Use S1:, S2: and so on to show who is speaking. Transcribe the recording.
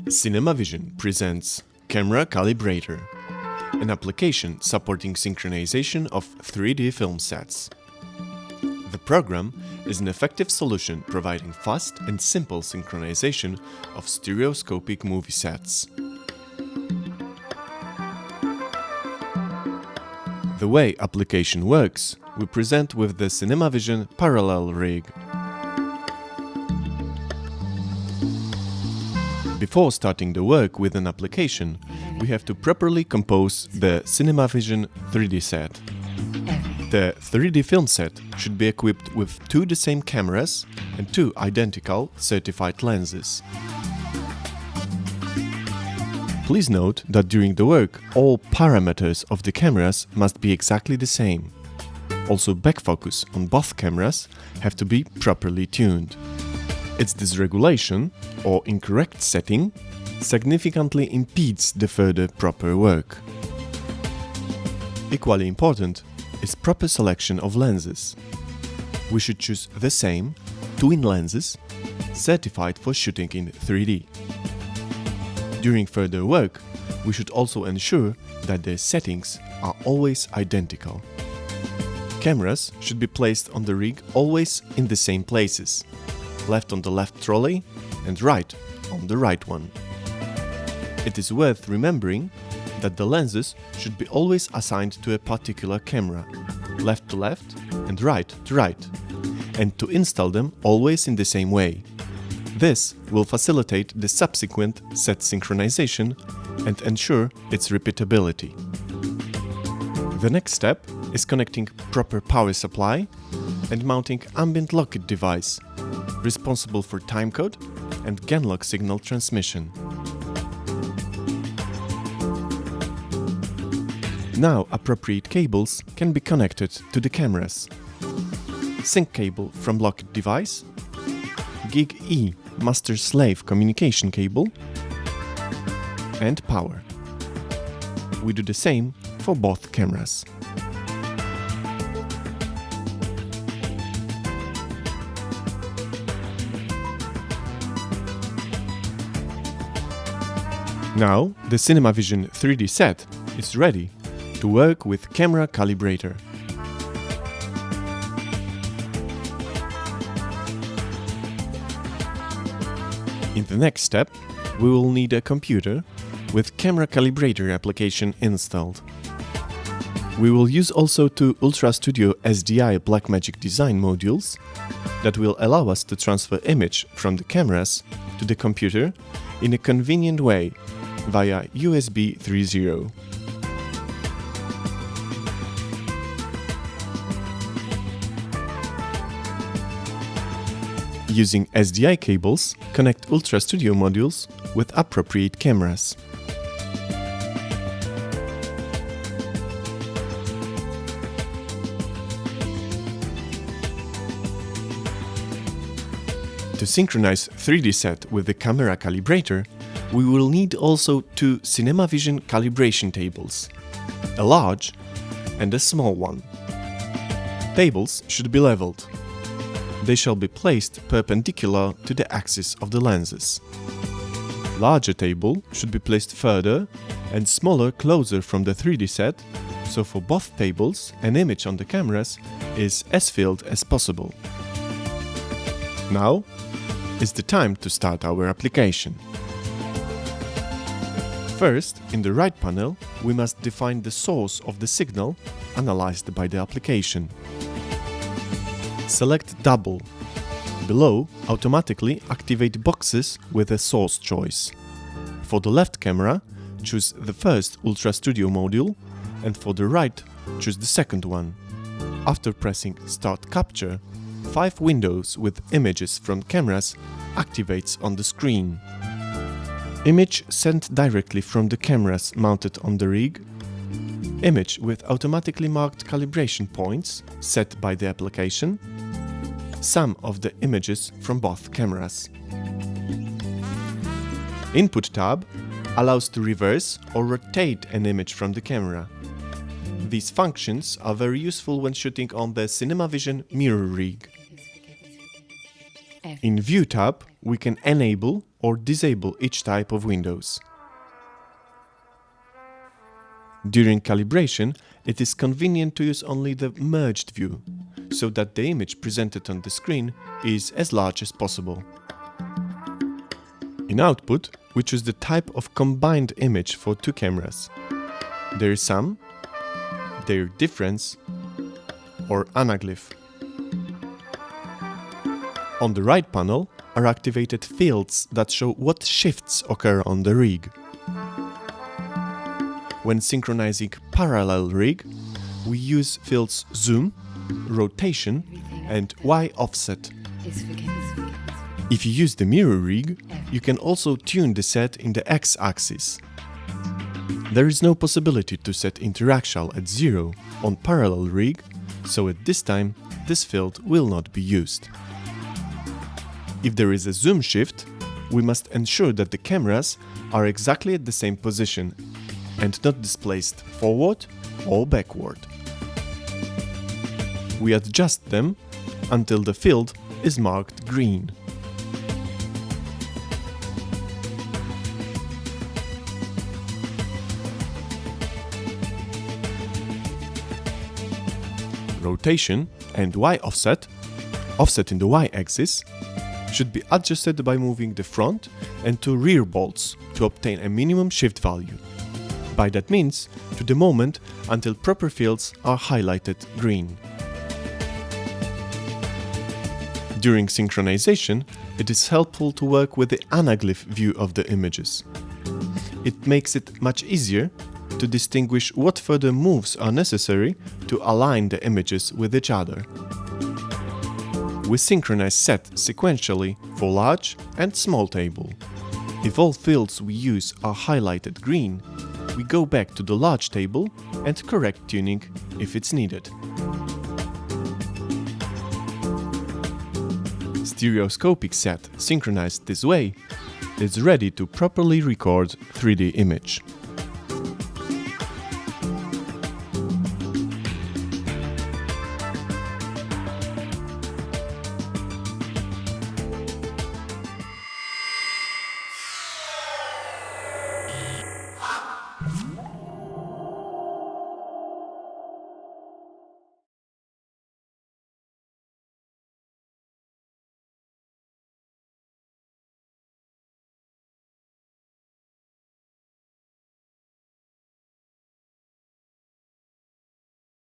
S1: CinemaVision presents Camera Calibrator, an application supporting synchronization of 3D film sets. The program is an effective solution providing fast and simple synchronization of stereoscopic movie sets. The way application works, we present with the CinemaVision parallel rig. Before starting the work with an application, we have to properly compose the CinemaVision 3D set. The 3D film set should be equipped with two the same cameras and two identical certified lenses. Please note that during the work, all parameters of the cameras must be exactly the same. Also, back focus on both cameras have to be properly tuned. Its dysregulation or incorrect setting significantly impedes the further proper work. Equally important is proper selection of lenses. We should choose the same twin lenses certified for shooting in 3D. During further work, we should also ensure that the settings are always identical. Cameras should be placed on the rig always in the same places. Left on the left trolley and right on the right one. It is worth remembering that the lenses should be always assigned to a particular camera, left to left and right to right, and to install them always in the same way. This will facilitate the subsequent set synchronization and ensure its repeatability. The next step is connecting proper power supply and mounting ambient locket device responsible for timecode and Genlock signal transmission. Now appropriate cables can be connected to the cameras. Sync cable from locket device, Gig E master-slave communication cable, and power. We do the same for both cameras. Now, the CinemaVision 3D set is ready to work with Camera Calibrator. In the next step, we will need a computer with Camera Calibrator application installed. We will use also two Ultra Studio SDI Blackmagic design modules that will allow us to transfer image from the cameras to the computer in a convenient way via USB 3.0. Using SDI cables, connect Ultra Studio modules with appropriate cameras. To synchronize 3D set with the Camera Calibrator, we will need also two CinemaVision calibration tables, a large and a small one. Tables should be leveled. They shall be placed perpendicular to the axis of the lenses. Larger table should be placed further and smaller closer from the 3D set, so for both tables an image on the cameras is as filled as possible. Now is the time to start our application. First, in the right panel, we must define the source of the signal analyzed by the application. Select Double. Below, automatically activate boxes with a source choice. For the left camera, choose the first Ultra Studio module, and for the right, choose the second one. After pressing Start Capture, 5 windows with images from cameras activates on the screen. Image sent directly from the cameras mounted on the rig. Image with automatically marked calibration points set by the application. Sum of the images from both cameras. Input tab allows to reverse or rotate an image from the camera. These functions are very useful when shooting on the CinemaVision mirror rig. In View tab, we can enable or disable each type of windows. During calibration, it is convenient to use only the merged view, so that the image presented on the screen is as large as possible. In Output, we choose the type of combined image for two cameras: their sum, their difference, or anaglyph. On the right panel are activated fields that show what shifts occur on the rig. When synchronizing parallel rig, we use fields zoom, rotation, and Y offset. If you use the mirror rig, you can also tune the set in the X-axis. There is no possibility to set interaxial at 0 on parallel rig, so at this time this field will not be used. If there is a zoom shift, we must ensure that the cameras are exactly at the same position and not displaced forward or backward. We adjust them until the field is marked green. Rotation and Y offset, offset in the Y-axis, should be adjusted by moving the front and two rear bolts to obtain a minimum shift value. By that means, to the moment until proper fields are highlighted green. During synchronization, it is helpful to work with the anaglyph view of the images. It makes it much easier to distinguish what further moves are necessary to align the images with each other. We synchronize set sequentially for large and small table. If all fields we use are highlighted green, we go back to the large table and correct tuning if it's needed. Stereoscopic set synchronized this way is ready to properly record 3D image.